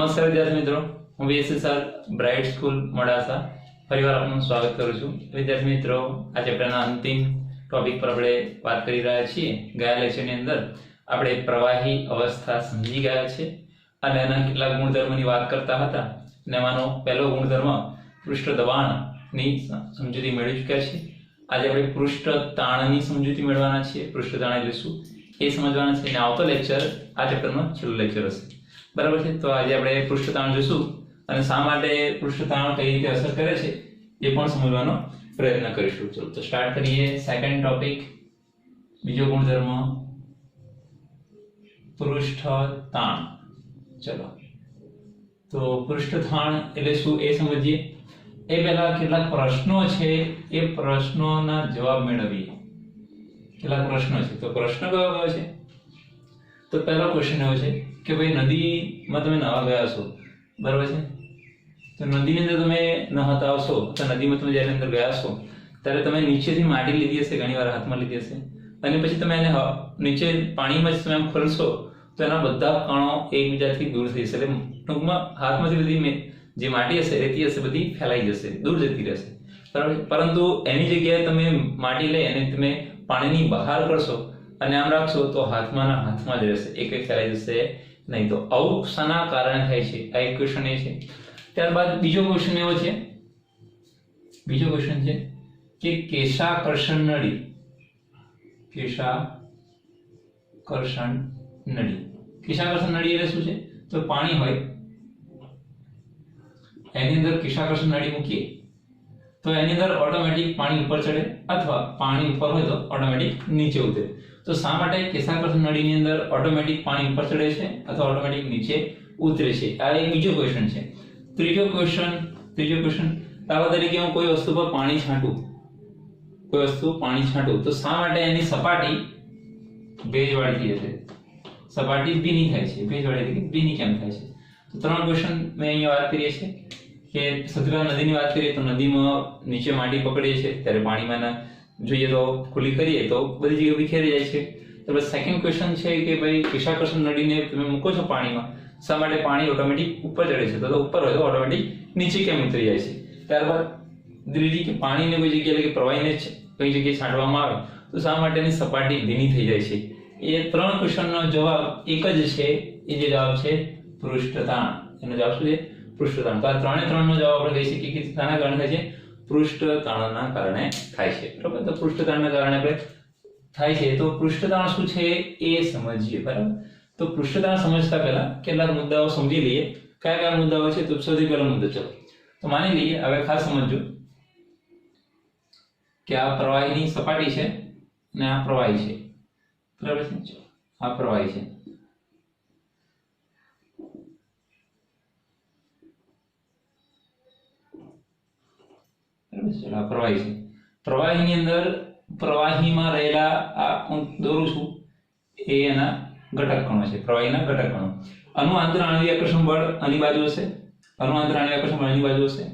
નમસ્કાર વિદ્યાર્થી મિત્રો, હું વીએસએસઆર બ્રાઇટ સ્કૂલ મોડાસા ફરીવાર આપનું સ્વાગત કરું છું. વિદ્યાર્થી મિત્રો, આ ચેપ્ટરના અંતિમ ટોપિક પર આપણે વાત કરી રહ્યા છીએ. ગયા લેક્ચરની અંદર આપણે પ્રવાહી અવસ્થા સમજી ગયા છે અને એના કેટલાક ગુણધર્મોની વાત કરતા હતા. અને એમાંનો પહેલો ગુણધર્મ પૃષ્ઠ દબાણની સમજૂતી મેળવી ચૂક્યા છે. આજે આપણે પૃષ્ઠ તાણની સમજૂતી મેળવવાના છીએ. પૃષ્ઠ તાણ એટલે શું એ સમજવાના છે. અને આવતો લેક્ચર આ ચેપ્ટરનો છેલ્લો લેક્ચર હશે. બરાબર છે. તો આજે આપણે પૃષ્ઠ તાણ જોઈશું અને શા માટે પૃષ્ઠ તાણ કઈ રીતે અસર કરે છે એ પણ સમજવાનો પ્રયત્ન કરીશું. ચલો તો સ્ટાર્ટ કરીએ. સેકન્ડ ટોપિક, બીજો ગુણધર્મ પૃષ્ઠ તાણ. ચલો તો પૃષ્ઠ તાણ એટલે શું એ સમજીએ. એ પહેલા કેટલાક પ્રશ્નો છે, એ પ્રશ્નોના જવાબ મેળવીએ. કેટલાક પ્રશ્નો છે, તો પ્રશ્ન કયો છે? તો પહેલો ક્વેશ્ચન એવો છે કે ભાઈ નદીમાં તમે નાહવા ગયા છો, બરાબર છે. તો નદીની અંદર તમે નહાતા આવશો, તો નદીમાં તમે જ્યારે અંદર ગયા છો ત્યારે તમે નીચેથી માટી લીધી હશે, ઘણીવાર હાથમાં લીધી હશે, અને પછી તમે એને નીચે પાણીમાં જ તમે આમ ખોલશો તો એના બધા કણો એકબીજાથી દૂર થઈ જશે. એટલે ટૂંકમાં હાથમાંથી બધી જે માટી હશે, રેતી હશે, બધી ફેલાઈ જશે, દૂર જતી રહેશે, બરાબર. પરંતુ એની જગ્યાએ તમે માટી લઈ અને તમે પાણીની બહાર કરશો અને આમ રાખશો તો હાથમાં જ રહેશે, એ કંઈ ફેલાઈ જશે નહીં. તો આવું શાના કારણે થાય છે? આ એક ક્વેશ્ચન એ છે. ત્યારબાદ બીજો ક્વેશ્ચન એવો છે, બીજો ક્વેશ્ચન છે કે કેશાકર્ષણ નળી. કેશાકર્ષણ નળી. કેશાકર્ષણ નળી એટલે શું છે? તો પાણી હોય એની અંદર કેશાકર્ષણ નળી મૂકીએ તો એની અંદર ઓટોમેટિક પાણી ઉપર ચડે, અથવા પાણી ઉપર હોય તો ઓટોમેટિક નીચે ઉતરે. તો શા માટે કેશાકર્ષણ નળીની અંદર ઓટોમેટિક પાણી ઉપર ચડે છે અથવા ઓટોમેટિક નીચે ઉતરે છે? આ એક બીજો ક્વેશ્ચન છે. ત્રીજો ક્વેશ્ચન, દાખલા તરીકે હું કોઈ વસ્તુ પર પાણી છાંટું, તો શા માટે એની સપાટી ભેજવાળી થઈ જશે? સપાટી ભીની થાય છે. ભેજવાળી એટલે ભીની કેમ થાય છે? તો ત્રણ ક્વેશ્ચન મેં અહીંયા વાત કરીએ છીએ કે સૌથી પહેલા નદીની વાત કરીએ તો નદીમાં નીચે માટી પકડીએ છીએ ત્યારે પાણીમાં જોઈએ તો ખુલ્લી કરીએ તો બધી જગ્યાએ વિખેરી જાય છે. તો સેકન્ડ ક્વેશ્ચન છે કે ભાઈ કેશાકર્ષણ નળીને તમે મૂકો છો પાણીમાં, શા માટે પાણી ઓટોમેટિક ઉપર ચડે છે? તો ઉપર હોય તો ઓટોમેટિક નીચે કેમ ઉતરી જાય છે? ત્યારબાદ ત્રીજી કે પાણીને કોઈ જગ્યાએ એટલે કે પ્રવાહીને કઈ જગ્યાએ છાંટવામાં આવે તો શા માટે એની સપાટી ભીની થઈ જાય છે? એ ત્રણ ક્વેશ્ચનનો જવાબ એક જ છે. એ જે જવાબ છે પૃષ્ઠ તાણ. એનો જવાબ શું છે? પૃષ્ઠ તાણ. તો આ ત્રણનો જવાબ આપણે કહી શકીએ કે શાના કારણે થાય છે? પૃષ્ઠ તાણના કારણે થાય છે, બરાબર. તો પૃષ્ઠ તાણના કારણે આપણે થાય છે. તો પૃષ્ઠ તાણ શું છે એ સમજીએ, બરાબર. તો પૃષ્ઠ તાણ સમજતા પહેલા કેટલાક મુદ્દાઓ સમજી લઈએ. કયા મુદ્દાઓ છે? તો સૌથી પહેલો મુદ્દો, ચલો તો માની લઈએ, હવે ખાસ સમજજો કે આ પ્રવાહીની સપાટી છે અને આ પ્રવાહી છે, બરાબર છે. આ પ્રવાહી છે, આ પ્રવાહી છે. પ્રવાહીની અંદર પ્રવાહીમાં રહેલા આ હું દોરું છું એ એના ઘટક કણો છે, પ્રવાહીના ઘટક કણો. આનું આંતરઆણ્વીય આકર્ષણ બળ આની બાજુ હશે, આનું આંતરઆણ્વીય આકર્ષણ બળ આની બાજુ હશે,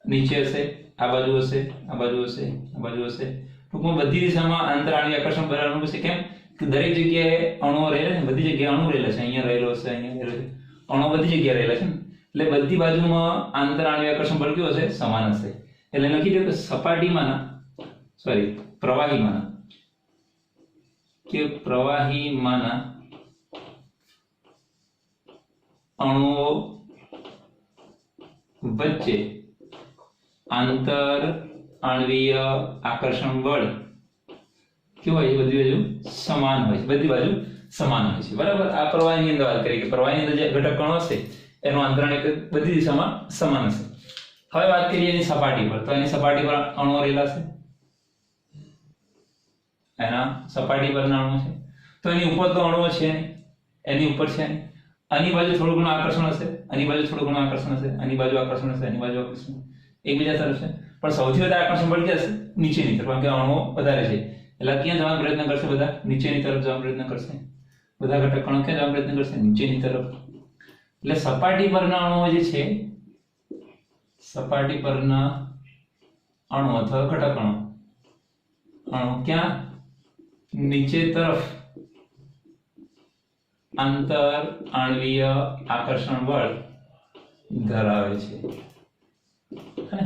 નીચે હશે, આ બાજુ હશે, આ બાજુ હશે, આ બાજુ હશે. ટૂંકમાં બધી દિશામાં આંતરઆણ્વીય આકર્ષણ બળ અનુભવ છે. કેમ કે દરેક જગ્યાએ અણુઓ રહેલા છે, બધી જગ્યાએ અણુ રહેલા છે. અહીંયા રહેલો છે, અહીંયા રહેલો છે, અણુ બધી જગ્યાએ રહેલા છે ને, એટલે બધી બાજુમાં આંતરઆણ્વીય આકર્ષણ બળ કેવું હશે? સમાન હશે. એટલે લખી દો કે પ્રવાહીમાંના અણુઓ વચ્ચે આંતરઆણ્વીય આકર્ષણ બળ કેવું હોય છે? બધી બાજુ સમાન હોય છે, બધી બાજુ સમાન હોય છે, બરાબર. આ પ્રવાહીની અંદર વાત કરીએ કે પ્રવાહીની અંદર જે ઘટક કણો હશે એનો આંતરઆણ્વીય બધી દિશામાં સમાન હશે. હવે વાત કરીએ એની સપાટી પર. તો એની સપાટી પર અણુઓ રહેલા છે, એના સપાટી પરના અણુઓ છે. તો એની ઉપર તો અણુઓ છે, એની ઉપર છે. આની બાજુ થોડું ઘણું આકર્ષણ હશે, આની બાજુ થોડું ઘણું આકર્ષણ હશે, આની બાજુ આકર્ષણ હશે, આની બાજુ આકર્ષણ એકબીજા તરફ છે. પણ સૌથી વધારે આકર્ષણ બળ ક્યાં હશે? નીચેની તરફ, કારણ કે અણુઓ વધારે છે. એટલે ક્યાં જવાનો પ્રયત્ન કરશે? બધા નીચેની તરફ જવાનો પ્રયત્ન કરશે. બધા ઘટક કણો ક્યાં જવાનો પ્રયત્ન કરશે? નીચેની તરફ. એટલે સપાટી પરના અણુઓ જે છે, સપાટી પરના અણુ અથવા ઘટક અણુ ક્યાં? નીચે તરફ આંતર આણ્વીય આકર્ષણ બળ ધરાવે છે, હે ને?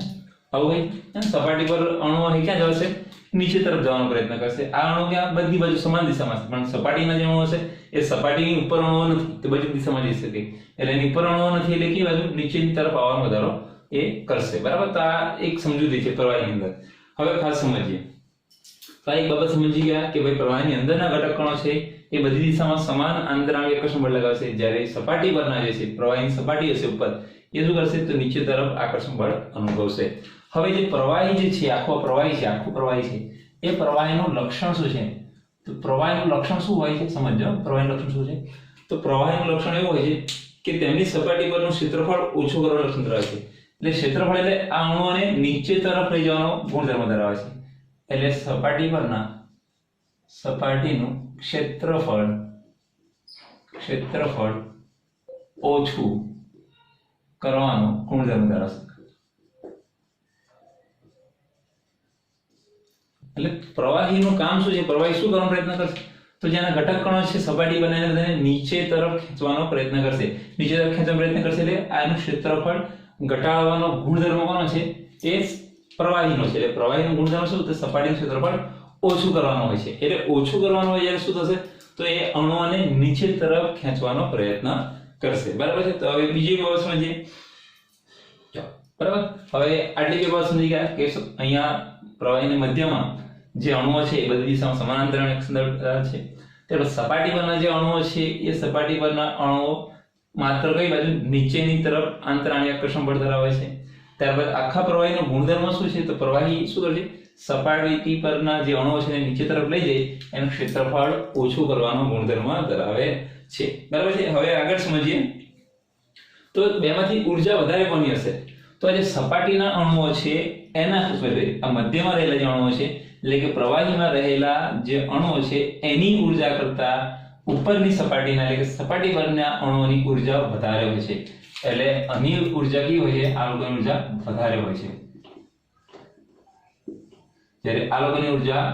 આવું હોય ને, સપાટી પર અણુ અહીં ક્યાં જશે? નીચે તરફ જવાનો પ્રયત્ન કરશે. આ અણુ ક્યાં? બધી બાજુ સમાન દિશામાં છે, પણ સપાટીના જે અણુ હશે એ સપાટીની ઉપર અણુ નથી, તે બધી દિશામાં જઈ શકે. એટલે એની ઉપર અણુ નથી એટલે કઈ બાજુ? નીચેની તરફ આવવાનો વધારો એ કરશે. બરાબર? તો આ એક સમજૂતી છે પ્રવાહીની અંદર. હવે ખાસ સમજીએ. તો આ એક બાબત સમજી ગયા કે ભાઈ પ્રવાહીની અંદરના ઘટક કણો છે એ બધી દિશામાં સમાન આંતરાણુ આકર્ષણ બળ લગાવશે. જ્યારે સપાટી પરના જે છે પ્રવાહીની સપાટી હશે ઉપર, એ શું કરશે? તો નીચે તરફ આકર્ષણ બળ અનુભવશે. હવે જે પ્રવાહી જે છે, આખું પ્રવાહી છે, એ પ્રવાહીનું લક્ષણ શું છે? તો પ્રવાહીનું લક્ષણ શું હોય છે? સમજો પ્રવાહીનું લક્ષણ શું છે. તો પ્રવાહીનું લક્ષણ એવું હોય છે કે તેમની સપાટી પરનું ક્ષેત્રફળ ઓછું કરવાનું લક્ષણ ધરાવે છે. એટલે ક્ષેત્રફળ એટલે આ અણુઓને નીચે તરફ લઈ જવાનો ગુણધર્મ ધરાવે છે. એટલે સપાટી પરના સપાટીનું ક્ષેત્રફળ ઓછું કરવાનો ગુણધર્મ ધરાવશે. એટલે પ્રવાહીનું કામ શું છે? પ્રવાહી શું કરવાનો પ્રયત્ન કરશે? તો જેના ઘટક કણો છે સપાટી બનાવીને તેને નીચે તરફ ખેંચવાનો પ્રયત્ન કરશે. નીચે તરફ ખેંચવાનો પ્રયત્ન કરશે એટલે આનું ક્ષેત્રફળ ઘટાડવાનો ગુણધર્મ કોનો છે? એ પ્રવાહીનો છે. એટલે પ્રવાહીનો ગુણધર્મ શું? તો સપાટીનું ક્ષેત્રફળ ઓછું કરવાનું હોય છે. એટલે ઓછું કરવાનું હોય ત્યારે શું થશે? તો એ અણુઓને નીચે તરફ ખેંચવાનો પ્રયત્ન કરશે. બરાબર છે? તો હવે બીજી બાબત સમજીએ. બરાબર? હવે આટલી બાબત સમજી ગયા કે અહીંયા પ્રવાહીની મધ્યમાં જે અણુઓ છે એ બધી દિશામાં સમાંતર અને સંદર્ભ છે. ત્યારે સપાટી પરના જે અણુઓ છે એ સપાટી પરના અણુઓ માત્ર કઈ બાજુ? નીચેની તરફ આંતરાણુ આકર્ષણ બળ ધરાવે છે. ત્યારબાદ આખા પ્રવાહીનો ગુણધર્મ શું છે? તો પ્રવાહી શું કરશે? સપાટી પરના જે અણુઓ છે એને નીચે તરફ લઈ જાય એનું ક્ષેત્રફળ ઓછું કરવાનો ગુણધર્મ ધરાવે છે. બરાબર છે? હવે આગળ સમજીએ. તો બેમાંથી ઊર્જા વધારે કોની હશે? તો જે સપાટીના અણુઓ છે એના આ મધ્યમાં રહેલા જે અણુઓ છે, એટલે કે પ્રવાહીમાં રહેલા જે અણુઓ છે એની ઊર્જા કરતા ઉપરની સપાટીના એટલે કે સપાટી પરના અણુઓની ઊર્જા વધારે હોય છે. એટલે આની ઊર્જા કેવી હોય છે? આ લોકોની ઊર્જા વધારે હોય છે, જ્યારે આ લોકોની ઊર્જા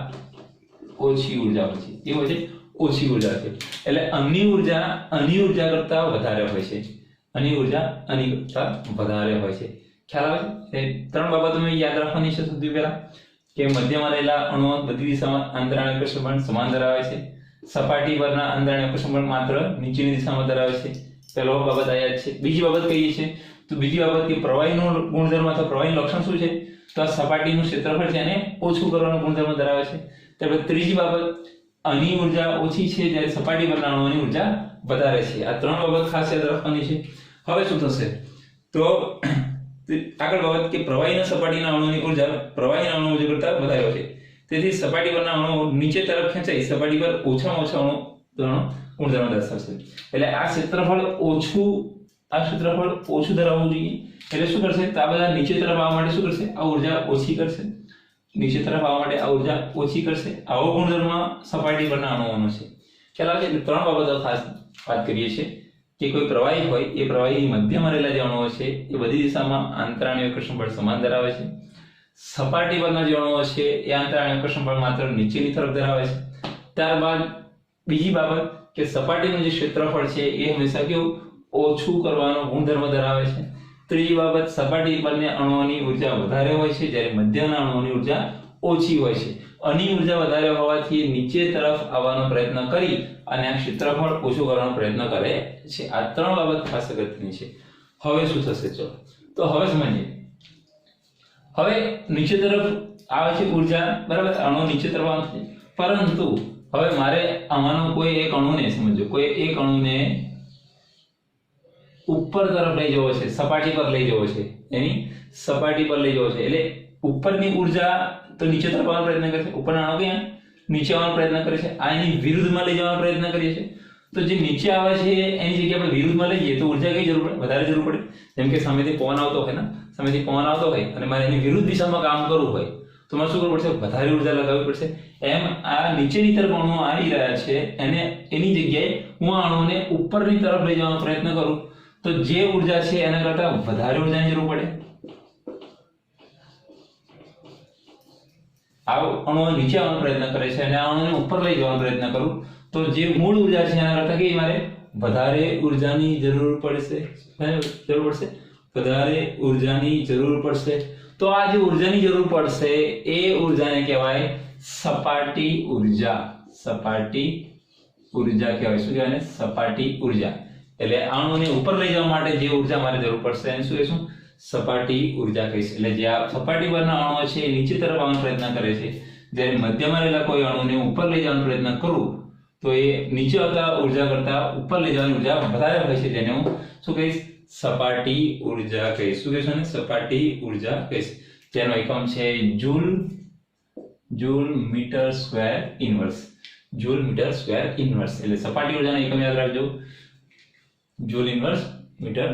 ઓછી ઊર્જા હોય છે. એ હોય છે ઓછી ઊર્જા છે. એટલે આની ઊર્જા કરતા વધારે હોય છે. આની ઊર્જા આની કરતા વધારે હોય છે. ખ્યાલ આવે છે? ત્રણ બાબતો મેં યાદ રાખવાની છે. સૌથી પહેલા કે મધ્યમાં રહેલા અણુઓ બધી દિશામાં આંતરાણુ આકર્ષણ બળ સમાન ધરાવે છે. સપાટી પરના આંતરાણુ આકર્ષણ બળ માત્ર નીચેની દિશામાં ધરાવે છે. પહેલો બાબત આ યાદ છે. બીજી બાબત કહીએ છીએ તો બીજી બાબત કે પ્રવાહીનું ગુણધર્મ અથવા પ્રવાહીનું લક્ષણ શું છે? તો આ સપાટીનું ક્ષેત્રફળ છે એને ઓછું કરવાનો ગુણધર્મ ધરાવે છે. ત્યારબાદ ત્રીજી બાબત, આની ઊર્જા ઓછી છે જ્યારે સપાટી પરના અણુઓની ઊર્જા વધારે છે. આ ત્રણ બાબત ખાસ યાદ રાખવાની છે. હવે શું થશે? તો આગળ બાબત કે પ્રવાહીના સપાટીના અણુઓની ઊર્જા પ્રવાહીના અણુઓ કરતા વધારે હોય છે. તેથી સપાટી પરના અણુઓ નીચે તરફ ખેંચાઈ સપાટી પર ઓછામાં ઓછા અણુ ગુણધર્મ દર્શાવશે. એટલે આ ક્ષેત્રફળ ઓછું ધરાવવું જોઈએ. એટલે શું કરશે? તો આ બધા નીચે તરફ આવવા માટે શું કરશે? આ ઊર્જા ઓછી કરશે. નીચે તરફ આવવા માટે આ ઊર્જા ઓછી કરશે. આવો ગુણધર્મ સપાટી પરના અણુઓનો છે. ખ્યાલ આવે છે? એટલે ત્રણ બાબતો ખાસ વાત કરીએ છીએ કે કોઈ પ્રવાહી હોય એ પ્રવાહીની મધ્યમાં રહેલા જે અણુઓ છે એ બધી દિશામાં આંતરાણુ આકર્ષણ બળ સમાન ધરાવે છે. સપાટી પરના જે અણુઓ છે એ આંતરાણુ આકર્ષણ બળ માત્ર નીચેની તરફ ધરાવે છે. ત્યારબાદ બીજી બાબત કે સપાટીનું જે ક્ષેત્રફળ છે એ હંમેશા કેવું? ઓછું કરવાનો ગુણધર્મ ધરાવે છે. ત્રીજી બાબત, સપાટી પરના અણુઓની ઊર્જા વધારે હોય છે જ્યારે મધ્યના અણુઓની ઊર્જા ઓછી હોય છે. આની ઊર્જા વધારે હોવાથી નીચે તરફ આવવાનો પ્રયત્ન કરી અને આ ક્ષેત્રફળ ઓછું કરવાનો પ્રયત્ન કરે છે. આ ત્રણ બાબત ખાસ અગત્યની છે. હવે શું થશે? ચલો તો હવે સમજીએ. હવે નીચે તરફ આવે છે ઊર્જા, બરાબર? અણુ નીચે તરફ આવે છે, પરંતુ હવે મારે આમાંનો કોઈ એક અણુને સમજો, કોઈ એક અણુને ઉપર તરફ લઈ જવો છે, સપાટી પર લઈ જવો છે, એની સપાટી પર લઈ જવો છે. એટલે ઉપરની ઊર્જા તો નીચે તરફ આવવાનો પ્રયત્ન કરે છે, ઉપરના અણુ ક્યાં? નીચે આવવાનો પ્રયત્ન કરે છે. આ એની વિરુદ્ધમાં લઈ જવાનો પ્રયત્ન કરીએ છીએ. તો જે નીચે આવે છે એની જગ્યાએ આપણે વિરુદ્ધમાં લઈ જઈએ તો ઊર્જા કઈ જરૂર પડે? વધારે જરૂર પડે. જેમ કે સામેથી પવન આવતો હોય ને, સામેથી પવન આવતો હોય અને મારે એની વિરુદ્ધ દિશામાં કામ કરવું હોય તો મારે શું કરવું પડશે? વધારે ઊર્જા લગાવવી પડશે. એમ આ નીચેની તરફ અણુઓ આવી રહ્યા છે એને એની જગ્યાએ હું આ અણુને ઉપરની તરફ લઈ જવાનો પ્રયત્ન કરું તો જે ઊર્જા છે એના કરતા વધારે ઊર્જાની જરૂર પડે. આ અણુ નીચે આવવાનો પ્રયત્ન કરે છે અને આ અણુને ઉપર લઈ જવાનો પ્રયત્ન કરું તો જે મૂળ ઊર્જા છે એના કરતા કે મારે વધારે ઊર્જાની જરૂર પડશે. વધારે ઉર્જાની જરૂર પડશે તો આ જે ઉર્જાની જરૂર પડશે એ ઉર્જાને કહેવાય સપાટી ઉર્જા. સપાટી ઉર્જા કહેવાય. શું કહેવાય? સપાટી ઉર્જા. એટલે અણુને ઉપર લઈ જવા માટે જે ઉર્જા મારે જરૂર પડશે એને શું કહીશું? સપાટી ઉર્જા કહીશું. એટલે જે આ સપાટી પરના અણુઓ છે એ નીચે તરફ આવવાનો પ્રયત્ન કરે છે, જ્યારે મધ્યમાં રહેલા કોઈ અણુને ઉપર લઈ જવાનો પ્રયત્ન કરું તો એ નીચે આવતા ઉર્જા કરતા ઉપર લઈ જવાની ઉર્જા વધારે હોય છે, જેને હું શું કહીશ? સપાટી ઉર્જા કહીશ. શું કહીશું? ને સપાટી ઉર્જા કહીશ. જેનો એકમ છે joule. Joule metre square inverse. Joule metre square inverse. એટલે સપાટી ઉર્જાનો એકમ યાદ રાખજો, joule inverse metre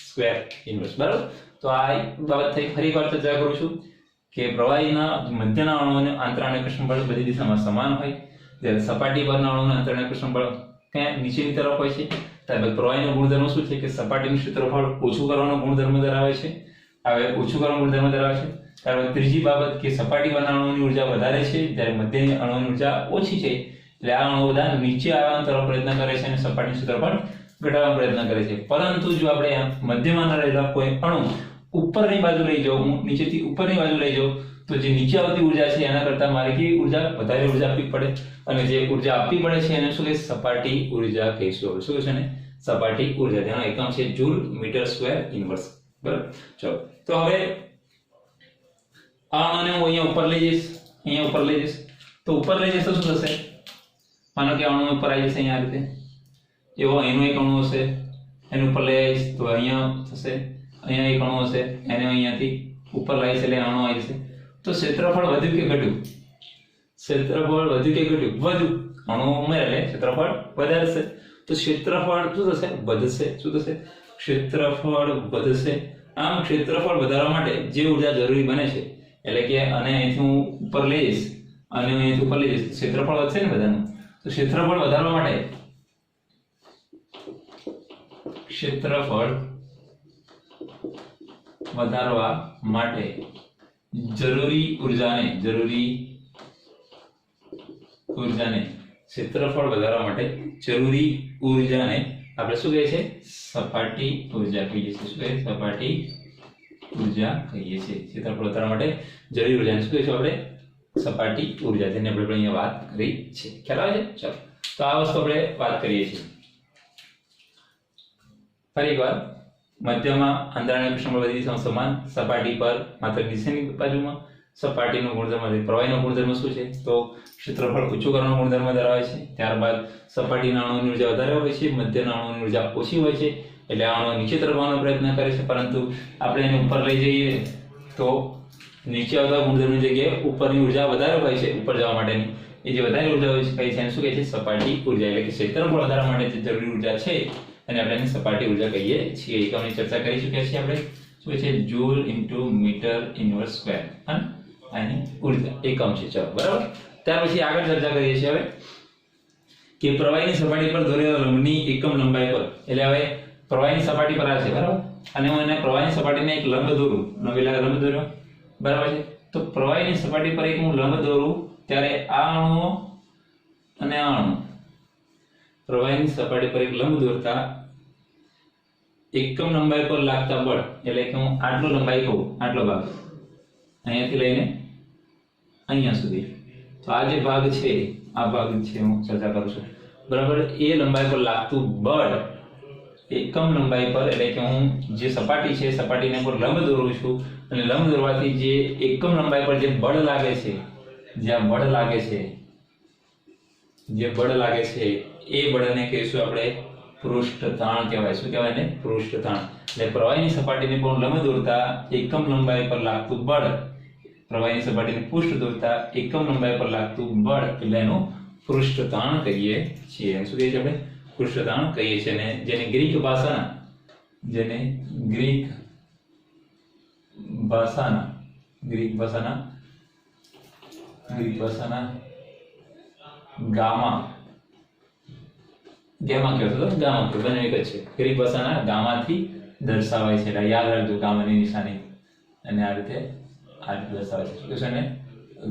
square inverse. બરાબર. તો આ બાબત થઈ. ફરી વાર ચર્ચા કરું છું કે પ્રવાહીના મધ્યના અણુઓને આંતરાણાકર્ષણ બળ બધી દિશામાં સમાન હોય, જ્યારે સપાટી પરના અણુઓને આંતરાણાકર્ષણ બળ ક્યાં નીચેની તરફ હોય છે. ત્યારબાદ પ્રવાહીનો ગુણધર્મ શું છે કે સપાટીનું ક્ષેત્રફળ ઓછું કરવાનો ગુણધર્મ ધરાવે છે. હવે ઓછું કરવાનો ગુણધર્મ ધરાવે છે. ત્યારબાદ ત્રીજી બાબત કે સપાટી પરના અણુઓની ઉર્જા વધારે છે, જ્યારે મધ્યની અણુઓની ઉર્જા ઓછી છે. એટલે આ અણુઓ બધા નીચે આવવાનો તરફ પ્રયત્ન કરે છે અને સપાટીનું ક્ષેત્રફળ ઘટાડવાનો પ્રયત્ન કરે છે. પરંતુ જો આપણે મધ્યમાં રહેલા કોઈ અણુ ઉપરની બાજુ લઈ જાઉં, હું નીચેથી ઉપરની બાજુ લઈ જાઉં તો જે નીચે આવતી ઉર્જા છે એના કરતા મારે કેવી ઉર્જા? વધારે ઉર્જા આપવી પડે, અને જે ઉર્જા આપવી પડે છે એને શું કહીશું? સપાટી ઉર્જા કહીશું. શું કહીશું ને? સપાટી ઉર્જા. તેનો એકમ છે જૂલ મીટર સ્ક્વેર ઇન્વર્સ. બરાબર. ચલો, તો હવે આ અણુને હું અહીંયા ઉપર લઈ જઈશ, અહીંયા ઉપર લઈ જઈશ. તો ઉપર લઈ જઈશ તો શું થશે? માનો કે અણુ ઉપર આવી જશે અહીંયા આ રીતે. એવો એનો એક અણુ હશે, એને ઉપર લઈ આવીશ તો અહીંયા થશે. અહીંયા એક અણુ હશે, એને અહીંયાથી ઉપર લાવીશ એટલે અણુ આવી જશે. તો ક્ષેત્રફળ વધ્યું કે ઘટ્યું? ક્ષેત્રફળ વધ્યું કે ઘટ્યું? વધ્યું. અણુ ઉમેરે એટલે ક્ષેત્રફળ વધારશે. તો ક્ષેત્રફળ શું થશે? વધશે. શું થશે? ક્ષેત્રફળ વધશે. આમ ક્ષેત્રફળ વધારવા માટે જે ઉર્જા જરૂરી બને છે, એટલે કે અને અહીંથી હું ઉપર લઈ જઈશ અને અહીંથી ઉપર લઈ જઈશ, ક્ષેત્રફળ વધશે ને બધાનું. તો ક્ષેત્રફળ વધારવા માટે જરૂરી ઉર્જાને ક્ષેત્રફળ વધારવા માટે જરૂરી ઉર્જાને આપણે શું કહીએ છીએ? સપાટી ઉર્જા કહીએ છીએ. શું કહીએ? સપાટી ઉર્જા કહીએ છીએ. ક્ષેત્રફળ વધારવા માટે જરૂરી ઉર્જાને શું કહીશું આપણે? સપાટી ઉર્જા, જેને આપણે અહીંયા વાત કરી છે. ખ્યાલ આવે છે? ચાલો, તો આ વસ્તુ આપણે વાત કરીએ છીએ. ફરી એકવાર, મધ્યમાં આંતરાણાકર્ષણ બળ બધી દિશામાં સમાન, સપાટી પર માત્ર નીચેની બાજુમાં સપાટીનો ગુણધર્મ છે. પ્રવાહીનો ગુણધર્મ શું છે? તો ક્ષેત્રફળ ઓછું કરવાનો ગુણધર્મ ધરાવે છે. ત્યારબાદ સપાટીના અણુઓની ઉર્જા વધારે હોય છે, મધ્યના અણુઓની ઉર્જા ઓછી હોય છે. એટલે આ અણુ નીચે તરફ આવવાનો પ્રયત્ન કરે છે, પરંતુ આપણે એને ઉપર લઈ જઈએ તો નીચે આવતા ગુણધર્મની જગ્યાએ ઉપરની ઉર્જા વધારે હોય છે. ઉપર જવા માટેની એ જે વધારે ઉર્જા હોય છે કઈ છે? શું કહે છે? સપાટી ઉર્જા. એટલે કે ક્ષેત્રફળ વધારવા માટે જે જરૂરી ઉર્જા છે અને આપણે એને સપાટી ઉર્જા કહીએ છીએ. એકમની ચર્ચા કરી ચૂક્યા છીએ આપણે. શું છે? Joule into metre inverse square. આની ઉર્જા એકમ છે. ચલો, બરાબર. ત્યાર પછી આગળ ચર્ચા કરીએ છીએ હવે કે પ્રવાહીની સપાટી પર દોરેલા લંબની એકમ લંબાઈ પર. એટલે હવે પ્રવાહીની સપાટી પર આ છે, બરાબર, અને હું એને પ્રવાહીની સપાટીને એક લંબ દોરું, લંબ દોર્યો, બરાબર છે. તો પ્રવાહીની સપાટી પર એક હું લંબ દોરું ત્યારે આ અણુ અને આ અણુ પ્રવાહીની સપાટી પર એક લંબ દોરતા એકમ લંબાઈ પર લાગતા બળ, એટલે કે હું આટલો લંબાઈ કહું, આટલો ભાગ અહીંયાથી લઈને અહીંયા સુધી, તો આ જે ભાગ છે આ ભાગ છે હું ચર્ચા કરું છું, બરાબર. એ લંબાઈ પર લાગતું બળ એકમ લંબાઈ પર, એટલે કે હું જે સપાટી છે સપાટીને પર લંબ દોરું છું અને લંબ દોરવાથી જે એકમ લંબાઈ પર જે બળ લાગે છે, જે બળ લાગે છે એ બળને કહીશું આપણે પૃષ્ઠ તાણ કહેવાય. શું કહેવાય ને? પૃષ્ઠ તાણ. એટલે પ્રવાહીની સપાટીને પર લંબ દોરતા એકમ લંબાઈ પર લાગતું બળ, પ્રવાહીની સપાટીને પૃષ્ઠ દોરતા એકમ લંબાઈ પર લાગતું બળ એટલે એનું પૃષ્ઠ તાણ કહીએ છીએ. શું કહીએ છીએ આપણે? પૃષ્ઠ તાણ કહીએ છીએ. અને જેને ગ્રીક ભાષાના ગામા કહેવાય. ગામા બંને એક જ છે. ગ્રીક ભાષાના ગામાથી દર્શાવાય છે. એટલે યાદ રાખજો ગામાની નિશાની, અને આ રીતે દર્શાવાય છે. શું છે?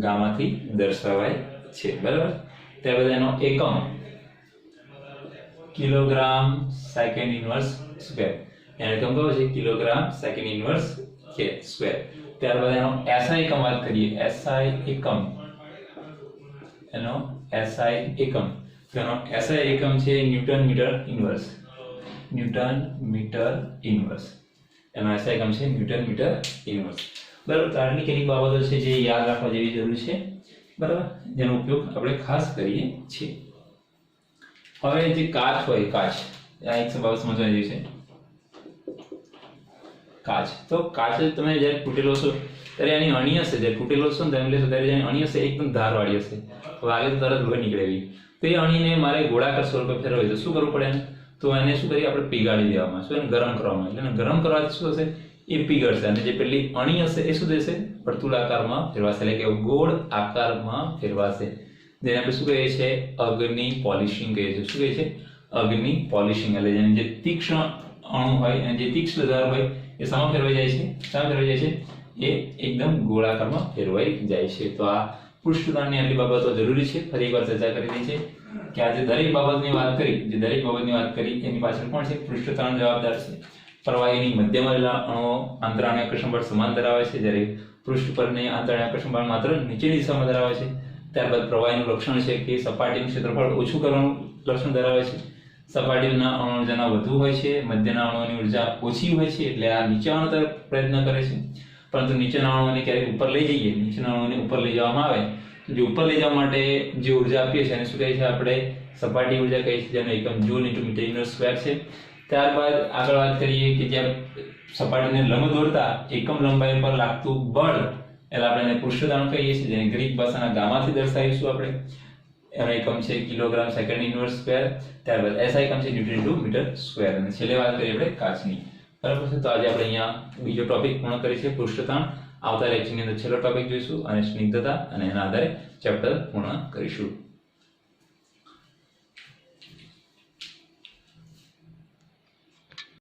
ગામાથી દર્શાવાય છે, બરાબર. ત્યારબાદ એનો એકમ કિલોગ્રામ સેકન્ડ ઇન્વર્સ સ્ક્વેર. એનો એકમ કયો છે કિલોગ્રામ સેકન્ડ ઇન્વર્સ સ્ક્વેર. ત્યારબાદ એનો SI એકમ વાત કરીએ. SI એકમ એનો SI એકમ તેનો SI એકમ છે newton metre inverse. Newton metre inverse એનો SI એકમ છે ન્યૂટન મીટર ઇન્વર્સ. બરાબર. તો આટલી કેટલીક બાબતો છે જે યાદ રાખવા જેવી જરૂર છે. બરાબર, જેનો ઉપયોગ આપણે ખાસ કરીએ છીએ. હવે જે કાચ હોય, કાચ આ એક બાબત સમજવા જેવી છે. કાચ તો કાચ તમે જ્યારે તૂટેલો છો ત્યારે એની અણી હશે, જ્યારે તૂટેલો છો ને તમે લેશો ત્યારે એની અણી હશે એકદમ ધારવાળી હશે, વાગે તો તરત લોહી નીકળે એવી. તો એ અણીને મારે ગોળાકાર સ્વરૂપે ફેરવવી તો શું કરવું પડે એને? તો એને શું કરીએ આપણે પીગાળી દેવામાં, શું એને ગરમ કરવામાં. એટલે ગરમ કરવાથી શું થશે? એ પીગળશે અને જે પેલી અણી હશે એ શું થશે? વર્તુળાકારમાં ફેરવાશે, એટલે કે ગોળ આકારમાં ફેરવાશે. જેને આપણે શું કહીએ છીએ? અગ્નિ પોલિશિંગ કહીએ છીએ. શું કહીએ છીએ? અગ્નિ પોલિશિંગ. એટલે જેને જે તીક્ષ્ણ અણુ હોય અને જે તીક્ષ્ણ ધાર હોય એ શામાં ફેરવાઈ જાય છે? શામાં ફેરવાઈ જાય છે? એ એકદમ ગોળાકારમાં ફેરવાઈ જાય છે. તો આ પૃષ્ઠતાણની આટલી બાબતો જરૂરી છે. ફરી એકવાર ચર્ચા કરી દઈ છે કે આજે દરેક બાબતની વાત કરી એની પાછળ કોણ છે? પૃષ્ઠતાણ જવાબદાર છે. પ્રવાહીની મધ્યમાં રહેલા અણુઓ આંતરાણ્ય આકર્ષણ બળ સમાન ધરાવે છે, જ્યારે પૃષ્ઠ પરની આંતરાણ્ય આકર્ષણ બળ માત્ર નીચેની દિશામાં ધરાવે છે. ત્યારબાદ પ્રવાહીનું લક્ષણ છે કે સપાટીનું ક્ષેત્રફળ ઓછું કરવાનું લક્ષણ ધરાવે છે. સપાટીના અણુઓની ઉર્જા વધુ હોય છે, મધ્યના અણુઓની ઉર્જા ઓછી હોય છે, એટલે આ નીચેના તરફ પ્રયત્ન કરે છે. પરંતુ નીચેના અણુઓને ક્યારેક ઉપર લઈ જઈએ, નીચેના અણુઓને ઉપર લઈ જવામાં આવે તો જે ઉપર લઈ જવા માટે જે ઉર્જા આપીએ છીએ એને શું કહે છે? આપણે સપાટી ઉર્જા કહીએ છીએ, જેનો એકમ જૂલ × મીટર ઇન્વર્સ સ્ક્વેર છે. ત્યારબાદ આગળ વાત કરીએ કે જ્યારે સપાટીને લંબ દોરતા એકમ લંબાઈ પર લાગતું બળ એટલે આપણે એને પૃષ્ઠતાણ કહીએ છીએ, જેને ગ્રીક ભાષાના ગામાથી દર્શાવીશું આપણે. એનો એકમ છે કિલોગ્રામ સેકન્ડ ઇન્વર્સ સ્ક્વેર. ત્યારબાદ SI એકમ છે ન્યૂટન × મીટર સ્ક્વેર. અને છેલ્લે વાત કરીએ આપણે કાચની. બરાબર છે. તો આજે આપણે અહીંયા બીજો ટોપિક પૂર્ણ કરીએ છીએ, પૃષ્ઠતાણ. આવતા લેક્ચરની અંદર છેલ્લો ટોપિક જોઈશું અને સ્નિગ્ધતા, અને એના આધારે ચેપ્ટર પૂર્ણ કરીશું.